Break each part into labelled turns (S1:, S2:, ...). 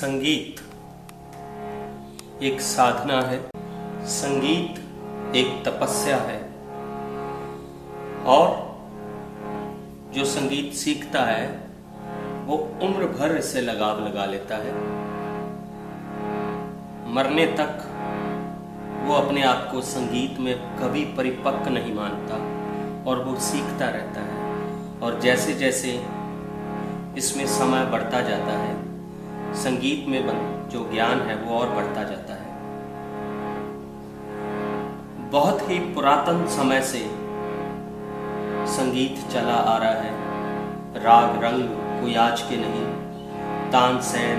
S1: संगीत एक साधना है, संगीत एक तपस्या है। और जो संगीत सीखता है वो उम्र भर इससे लगाव लगा लेता है। मरने तक वो अपने आप को संगीत में कभी परिपक्व नहीं मानता और वो सीखता रहता है। और जैसे जैसे इसमें समय बढ़ता जाता है, संगीत में जो ज्ञान है वो और बढ़ता जाता है। बहुत ही पुरातन समय से संगीत चला आ रहा है। राग रंग कोई आज के नहीं, तानसेन,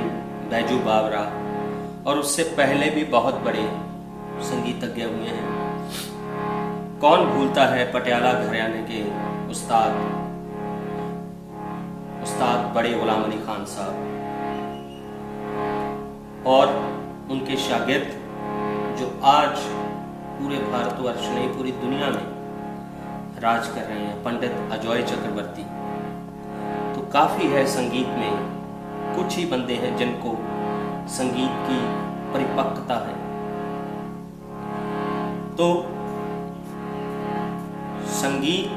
S1: बैजू बावरा और उससे पहले भी बहुत बड़े संगीतज्ञ हुए हैं। कौन भूलता है पटियाला घराने के उस्ताद बड़े गुलाम अली खान साहब और उनके शागिर्द जो आज पूरे भारतवर्ष नहीं पूरी दुनिया में राज कर रहे हैं, पंडित अजय चक्रवर्ती। तो काफी है संगीत में, कुछ ही बंदे हैं जिनको संगीत की परिपक्वता है। तो संगीत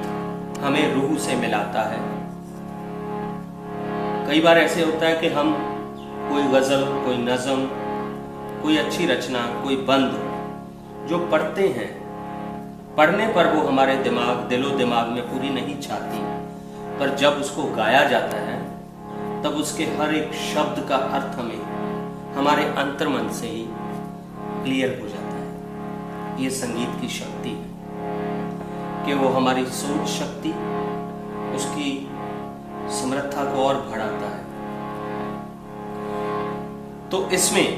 S1: हमें रूह से मिलाता है। कई बार ऐसे होता है कि हम कोई गजल, कोई नज़म, कोई अच्छी रचना, कोई बंद जो पढ़ते हैं, पढ़ने पर वो हमारे दिलो दिमाग में पूरी नहीं छाती, पर जब उसको गाया जाता है तब उसके हर एक शब्द का अर्थ हमें हमारे अंतर्मन से ही क्लियर हो जाता है। ये संगीत की शक्ति है कि वो हमारी सोच शक्ति, उसकी समर्थता को और बढ़ाता है। तो इसमें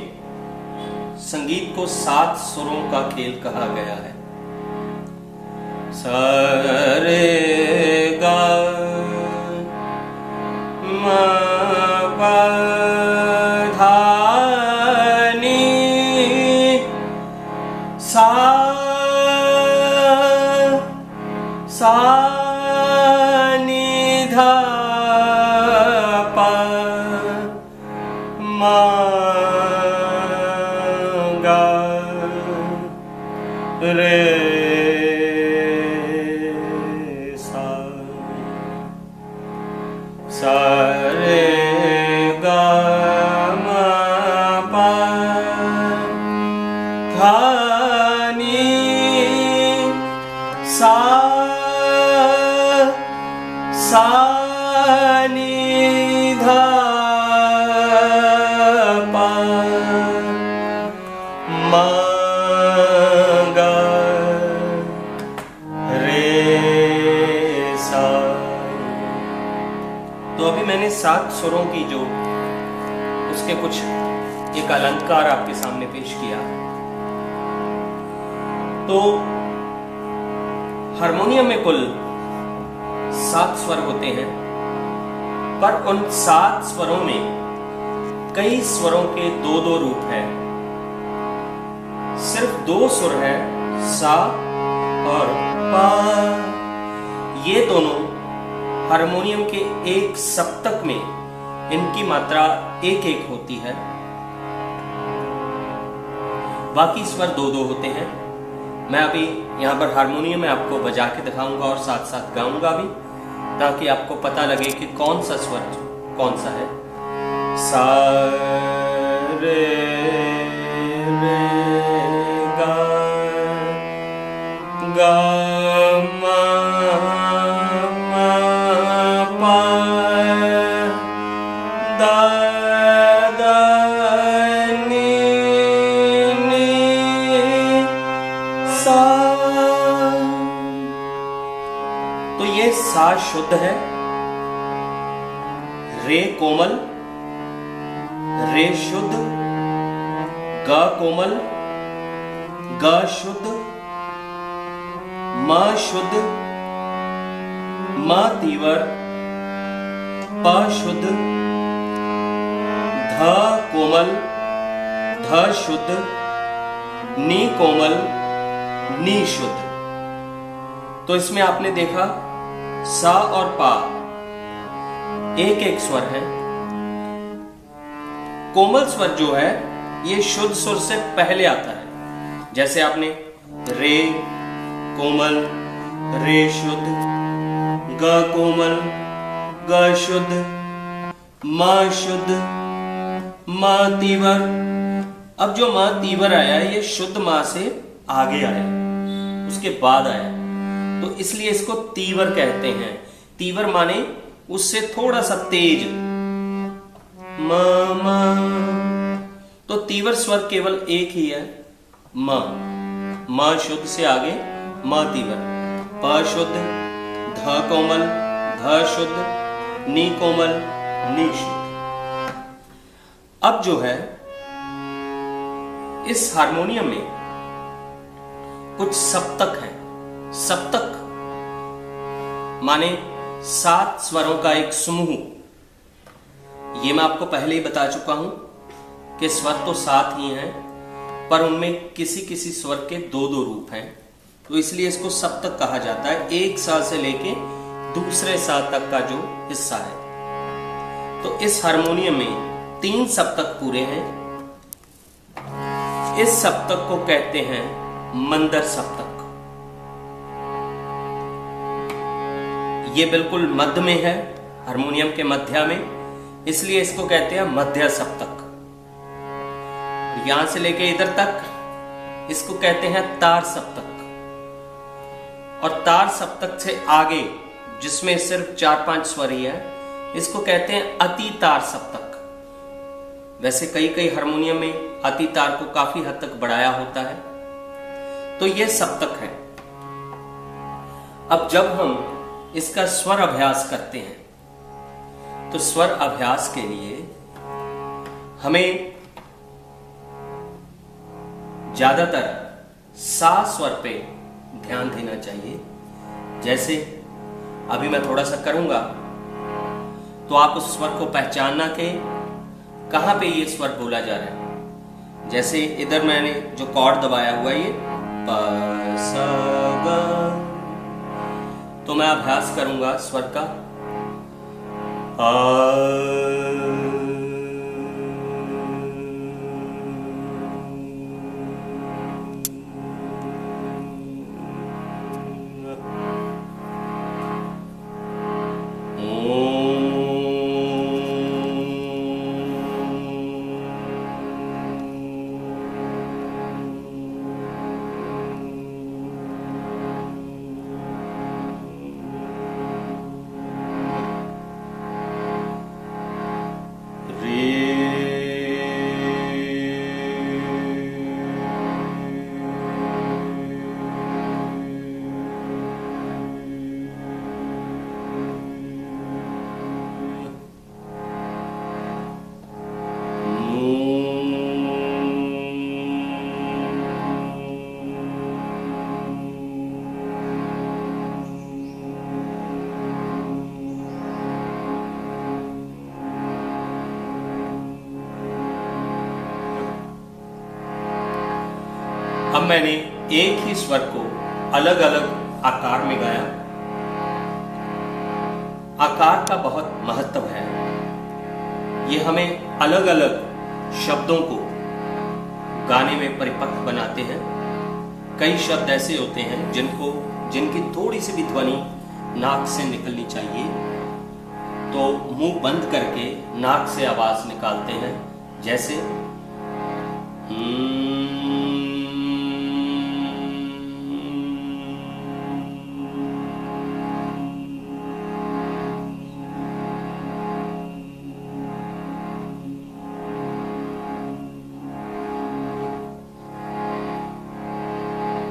S1: संगीत को 7 सुरों का खेल कहा गया है। सा रे गा मा पा धा नी सा नी धा पा मा गा रे सा रे गा मा पा धा नी सा नी धा पा मा गा रे सा। तो अभी मैंने 7 सुरों की जो उसके कुछ एक अलंकार आपके सामने पेश किया। तो हारमोनियम में कुल 7 स्वर होते हैं, पर उन 7 स्वरों में कई स्वरों के 2-2 रूप हैं। सिर्फ 2 सुर है, सा और पा। ये दोनों हारमोनियम के एक सप्तक में इनकी मात्रा 1-1 होती है। बाकी स्वर 2-2 होते हैं। मैं अभी यहाँ पर हारमोनियम में आपको बजा के दिखाऊंगा और साथ साथ गाऊंगा भी, ताकि आपको पता लगे कि कौन सा स्वर कौन सा है। सा रे रे गा गा मा मा पा दा दा नी नी सा। तो ये सा शुद्ध है, रे कोमल, रे शुद्ध, ग कोमल, ग शुद्ध, म शुद्ध, म तीवर, प शुद्ध, ध कोमल, ध शुद्ध, नी कोमल, नी शुद्ध। तो इसमें आपने देखा सा और पा 1-1 स्वर है। कोमल स्वर जो है ये शुद्ध स्वर से पहले आता है। जैसे आपने रे कोमल, रे शुद्ध, ग कोमल, ग शुद्ध, म शुद्ध, म तीवर। अब जो म तीवर आया ये शुद्ध मां से आगे आया, उसके बाद आया, तो इसलिए इसको तीवर कहते हैं। तीवर माने उससे थोड़ा सा तेज। म तो तीवर स्वर केवल एक ही है, म शुद्ध से आगे म तीवर, प शुद्ध, ध कोमल, ध शुद्ध, नी कोमल, नी शुद्ध। अब जो है इस हारमोनियम में कुछ सप्तक हैं। सप्तक माने 7 स्वरों का एक समूह। ये मैं आपको पहले ही बता चुका हूं कि स्वर तो 7 ही हैं, पर उनमें किसी किसी स्वर के 2-2 रूप हैं, तो इसलिए इसको सप्तक कहा जाता है। एक साल से लेके दूसरे साल तक का जो हिस्सा है, तो इस हारमोनियम में 3 सप्तक पूरे हैं। इस सप्तक को कहते हैं मंदर सप्तक। ये बिल्कुल मध्य में है, हारमोनियम के मध्य में, इसलिए इसको कहते हैं मध्य सप्तक। यहां से लेके इधर तक इसको कहते हैं तार सप्तक। और तार सप्तक से आगे जिसमें सिर्फ 4-5 स्वर ही है, इसको कहते हैं अति तार सप्तक। वैसे कई हारमोनियम में अति तार को काफी हद तक बढ़ाया होता है, तो ये सप्तक है। अब जब हम इसका स्वर अभ्यास करते हैं, तो स्वर अभ्यास के लिए हमें ज्यादातर सा स्वर पे ध्यान देना चाहिए। जैसे अभी मैं थोड़ा सा करूंगा तो आप उस स्वर को पहचानना के कहां पे ये स्वर बोला जा रहा है। जैसे इधर मैंने जो कॉर्ड दबाया हुआ है ये प स ग, तो मैं अभ्यास करूंगा स्वर का अब मैंने एक ही स्वर को अलग अलग आकार में गाया। आकार का बहुत महत्व है, ये हमें अलग अलग शब्दों को गाने में परिपक्व बनाते हैं। कई शब्द ऐसे होते हैं जिनकी थोड़ी सी भी ध्वनि नाक से निकलनी चाहिए, तो मुंह बंद करके नाक से आवाज निकालते हैं। जैसे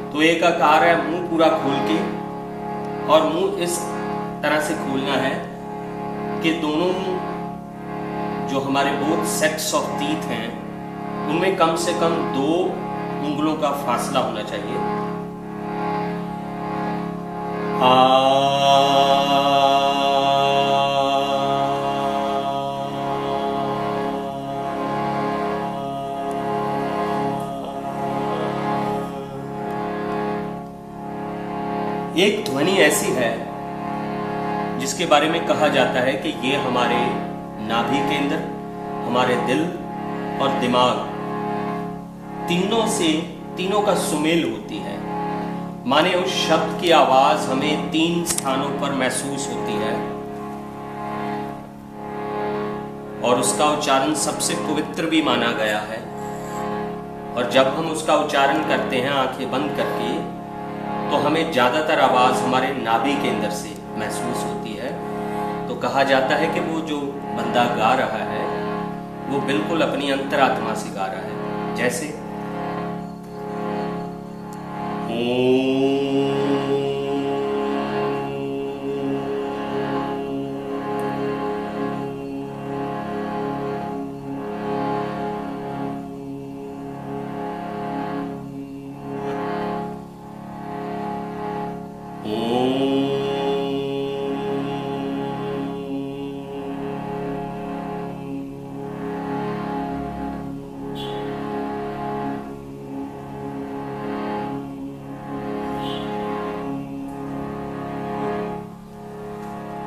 S1: तो एक आकार है मुंह पूरा खोल के, और मुंह इस तरह से खोलना है कि दोनों जो हमारे बोथ सेट्स ऑफ टीथ हैं उनमें कम से कम 2 उंगलों का फासला होना चाहिए। एक ध्वनि ऐसी है जिसके बारे में कहा जाता है कि ये हमारे नाभि केंद्र, हमारे दिल और दिमाग तीनों का सुमेल होती है। माने उस शब्द की आवाज हमें 3 स्थानों पर महसूस होती है और उसका उच्चारण सबसे पवित्र भी माना गया है। और जब हम उसका उच्चारण करते हैं आंखें बंद करके, तो हमें ज्यादातर आवाज हमारे नाभि के अंदर से महसूस होती है। तो कहा जाता है कि वो जो बंदा गा रहा है वो बिल्कुल अपनी अंतरात्मा से गा रहा है। जैसे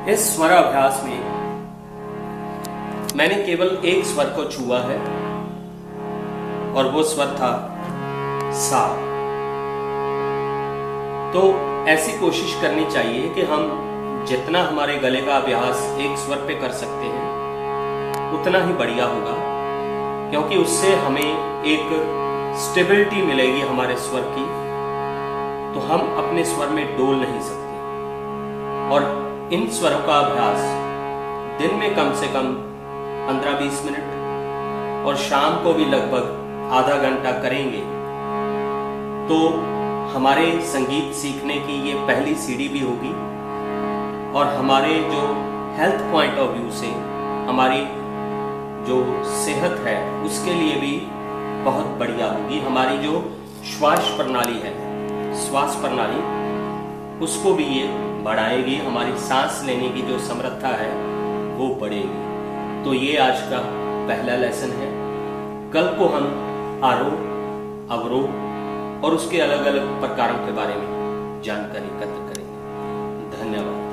S1: इस स्वर अभ्यास में मैंने केवल एक स्वर को छुआ है और वो स्वर था सा। तो ऐसी कोशिश करनी चाहिए कि हम जितना हमारे गले का अभ्यास एक स्वर पे कर सकते हैं उतना ही बढ़िया होगा, क्योंकि उससे हमें एक स्टेबिलिटी मिलेगी हमारे स्वर की। तो हम अपने स्वर में डोल नहीं सकते। और इन स्वरों का अभ्यास दिन में कम से कम 15-20 मिनट और शाम को भी लगभग आधा घंटा करेंगे तो हमारे संगीत सीखने की ये पहली सीढ़ी भी होगी और हमारे जो हेल्थ पॉइंट ऑफ व्यू से हमारी जो सेहत है उसके लिए भी बहुत बढ़िया होगी। हमारी जो श्वास प्रणाली है, श्वास प्रणाली, उसको भी ये बढ़ाएगी। हमारी सांस लेने की जो समर्था है वो बढ़ेगी। तो ये आज का पहला लेसन है। कल को हम आरोह, अवरोह और उसके अलग अलग प्रकारों के बारे में जानकारी एकत्र करेंगे। धन्यवाद।